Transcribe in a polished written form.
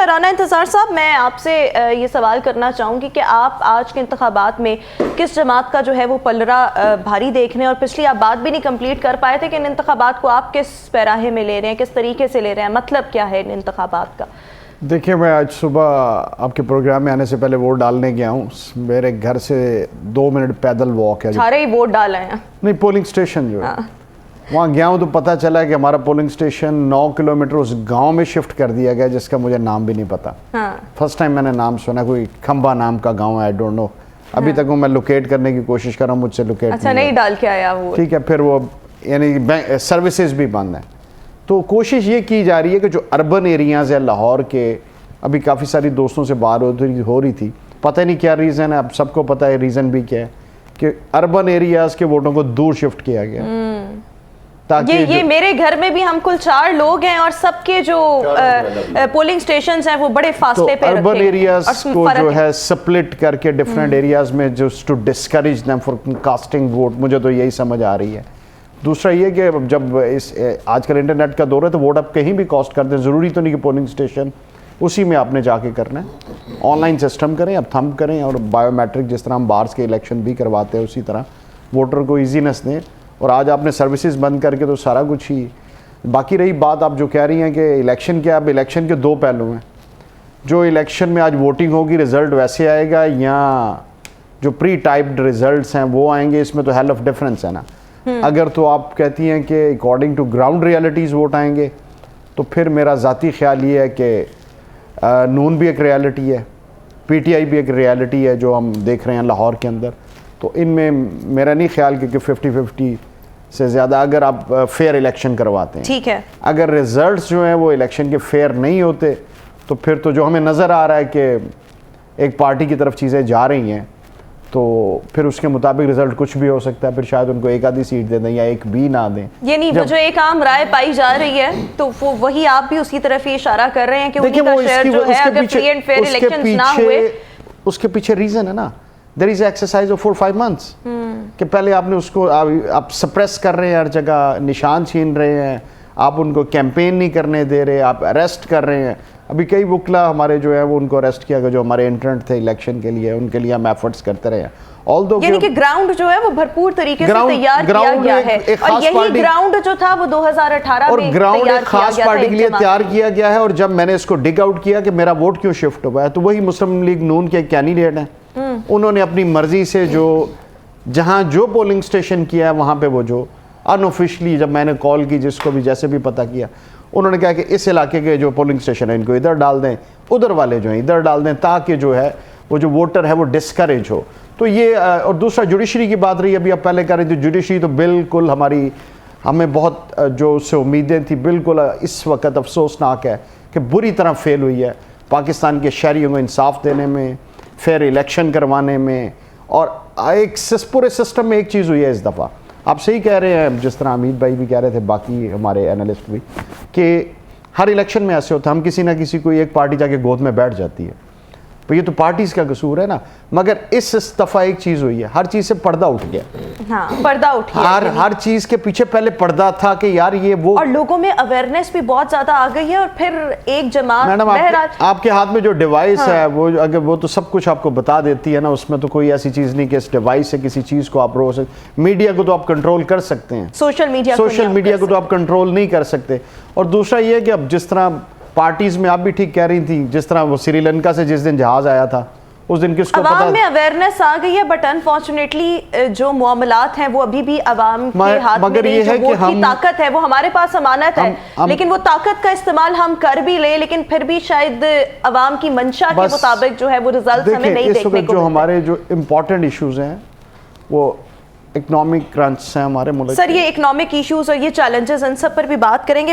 अच्छा राना इंतज़ार साहब, मैं आपसे ये सवाल करना चाहूँगी कि आप आज के इंतखाबात में किस जमात का जो है वो पलड़ा भारी देख रहे हैं, और पिछली आप बात भी नहीं कंप्लीट कर पाए थे कि इन इंतखाबात को आप किस पैराहे में ले रहे हैं, किस तरीके से ले रहे हैं, मतलब क्या है इन इंतखाबात का? देखिए, मैं आज सुबह आपके प्रोग्राम में आने से पहले वोट डालने गया हूँ। मेरे घर से 2 मिनट पैदल वॉक है। सारे ही वोट डाल रहे हैं? नहीं, पोलिंग स्टेशन जो है वहाँ गया हूँ तो पता चला कि हमारा पोलिंग स्टेशन 9 किलोमीटर उस गांव में शिफ्ट कर दिया गया जिसका मुझे नाम भी नहीं पता। फर्स्ट टाइम मैंने नाम सुना, कोई खंबा नाम का गांव है, आई डोंट नो। अभी तक वो मैं लोकेट करने की कोशिश कर रहा हूँ, मुझसे लोकेट अच्छा नहीं डाल के आया वो। ठीक है, फिर वो यानी सर्विसेज भी बंद है। तो कोशिश ये की जा रही है कि जो अर्बन एरियाज़ है लाहौर के, अभी काफ़ी सारी दोस्तों से बात हो रही थी, पता नहीं क्या रीज़न है, अब सबको पता है रीज़न भी क्या है कि अर्बन एरियाज़ के वोटों को दूर शिफ्ट किया गया ताकि ये मेरे घर में भी हम कुल 4 लोग हैं और सबके जो पोलिंग स्टेशंस हैं वो बड़े फासले पे अर्बन एरियाज को जो है स्प्लिट करके डिफरेंट एरियाज में जो to discourage them for casting vote, मुझे तो यही समझ आ रही है। दूसरा ये कि जब इस आजकल इंटरनेट का दौर है तो वोट आप कहीं भी कास्ट करते हैं, ज़रूरी तो नहीं कि पोलिंग स्टेशन उसी में आपने जाके करना है। ऑनलाइन सिस्टम करें, अब थंब करें, और बायोमेट्रिक जिस तरह हम बार्स के इलेक्शन भी करवाते हैं उसी तरह वोटर को ईजीनेस दें। और आज आपने सर्विसेज बंद करके तो सारा कुछ ही। बाकी रही बात आप जो कह रही हैं कि इलेक्शन क्या, अब इलेक्शन के 2 पहलू हैं। जो इलेक्शन में आज वोटिंग होगी, रिज़ल्ट वैसे आएगा या जो प्री टाइप्ड रिजल्ट्स हैं वो आएंगे, इसमें तो हेल ऑफ डिफरेंस है ना। अगर तो आप कहती हैं कि according to ground realities vote आएंगे, तो फिर मेरा ज़ाती ख्याल ये है कि नून भी एक रियलिटी है, PTI भी एक रियलिटी है जो हम देख रहे हैं लाहौर के अंदर। तो इनमें मेरा नहीं ख्याल कि 50-50 से ज़्यादा अगर आप फेयर इलेक्शन करवाते हैं, ठीक है। अगर रिजल्ट्स जो हैं वो इलेक्शन के फेयर नहीं होते तो फिर तो जो हमें नज़र आ रहा है कि एक पार्टी की तरफ चीज़ें जा रही हैं, तो फिर उसके मुताबिक रिजल्ट कुछ भी हो सकता है। फिर शायद उनको एक आधी सीट दे दें या एक भी ना दें। ये नहीं, जो एक आम राय पाई जा रही है तो वो वही आप भी उसी तरफ ही इशारा कर रहे हैं कि उनका शेयर जो है अगर फ्री एंड फेयर इलेक्शंस ना हुए, उसके पीछे रीज़न है ना, there is exercise of 4-5 months कि पहले आपने उसको आप सप्रेस कर रहे हैं, हर जगह निशान छीन रहे हैं, आप उनको कैंपेन नहीं करने दे रहे, आप अरेस्ट कर रहे हैं। अभी कई वकला हमारे जो है वो उनको अरेस्ट किया गया जो हमारे इंटरेंट थे इलेक्शन के लिए, उनके लिए हम एफर्ट्स करते रहे। यानी कि ग्राउंड जो है वो भरपूर तरीके से तैयार किया गया है, और यही ग्राउंड जो था वो 2018 और ग्राउंड एक खास पार्टी के लिए तैयार किया गया है। और जब मैंने इसको डिग आउट किया कि मेरा वोट क्यों शिफ्ट हुआ है, तो वही मुस्लिम लीग नून के कैंडिडेट हैं, उन्होंने अपनी मर्जी से जो जहां जो पोलिंग स्टेशन किया है वहां पे वो जो अनऑफिशियली जब मैंने कॉल की, जिसको भी जैसे भी पता किया, उन्होंने कहा कि इस इलाके के जो पोलिंग स्टेशन है इनको इधर डाल दें, उधर वाले जो हैं इधर डाल दें, ताकि जो है वो जो वोटर है वो डिस्करेज हो। तो ये और दूसरा जुडिशरी की बात रही, अभी आप पहले कह रहे थे जुडिशरी तो बिल्कुल हमें बहुत जो उससे उम्मीदें थी बिल्कुल इस वक्त अफसोसनाक है कि बुरी तरह फेल हुई है पाकिस्तान के शहरियों को इंसाफ देने में, फेयर इलेक्शन करवाने में। और एक पूरे सिस्टम में एक चीज़ हुई है इस दफ़ा, आप सही कह रहे हैं, जिस तरह अमीर भाई भी कह रहे थे, बाकी हमारे एनालिस्ट भी, कि हर इलेक्शन में ऐसे होता है, हम किसी ना किसी को एक पार्टी जाके गोद में बैठ जाती है, तो ये तो पार्टीज़ का कसूर है ना। मगर इस दफ़ा एक चीज़ हुई है, हर चीज़ से पर्दा उठ गया। हाँ, पर्दा उठ गया। हर चीज़ के पीछे पहले पर्दा था कि यार ये वो, और लोगों में अवेयरनेस भी बहुत ज़्यादा आ गई है। और फिर एक जमात, मैडम आपके हाथ में जो डिवाइस है वो अगर वो तो सब कुछ आपको बता देती है ना, उसमें तो कोई ऐसी चीज़ नहीं कि इस डिवाइस से किसी चीज़ को आप रोक सकते। मीडिया को तो आप कंट्रोल कर सकते हैं, सोशल मीडिया को तो आप कंट्रोल नहीं कर सकते। और दूसरा ये कि अब जिस तरह पार्टीज में आप भी ठीक कह रही थी, जिस तरह वो श्रीलंका से जिस दिन जहाज आया था उस दिन किसको पता, अवाम में अवेयरनेस आ गई है, बट अनफॉर्चुनेटली जो मामलात हैं वो अभी भी अवाम के हाथ में नहीं। जो वोट की ताकत है वो हमारे पास अमानत है, लेकिन वो ताकत का इस्तेमाल हम कर भी लें, लेकिन फिर भी शायद अवाम की मंशा के मुताबिक जो है वो रिजल्ट हमें नहीं देखने को। जो हमारे जो इम्पोर्टेंट इश्यूज हैं वो इकोनॉमिक क्रंच हैं हमारे मुल्क। सर, ये इकोनॉमिक इश्यूज और ये चैलेंजेस, इन सब पर भी बात करेंगे।